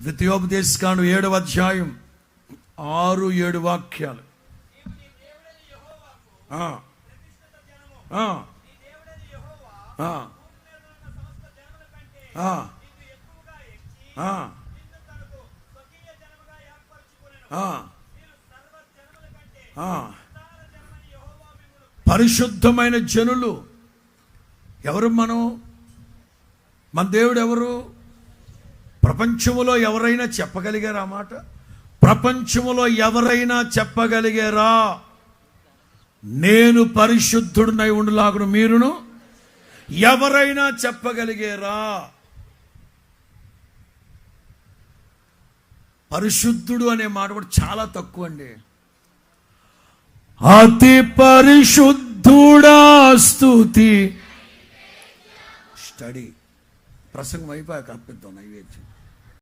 ద్వితీయోపదేశకాండం 7వ అధ్యాయం 6-7 వాక్యాలు. పరిశుద్ధమైన జనులు ఎవరు? మన దేవుడు ఎవరు? ప్రపంచములో ఎవరైనా చెప్పగలిగారా మాట? ప్రపంచములో ఎవరైనా చెప్పగలిగారా నేను పరిశుద్ధుడినై ఉండులాగును మీరును? ఎవరైనా చెప్పగలిగారా? పరిశుద్ధుడు అనే మాట కూడా చాలా తక్కువ అండి. అతి పరిశుద్ధుడా స్తుతి. స్టడీ ప్రసంగం అయిపోయాక అర్పిద్దాం నైవేద్యం.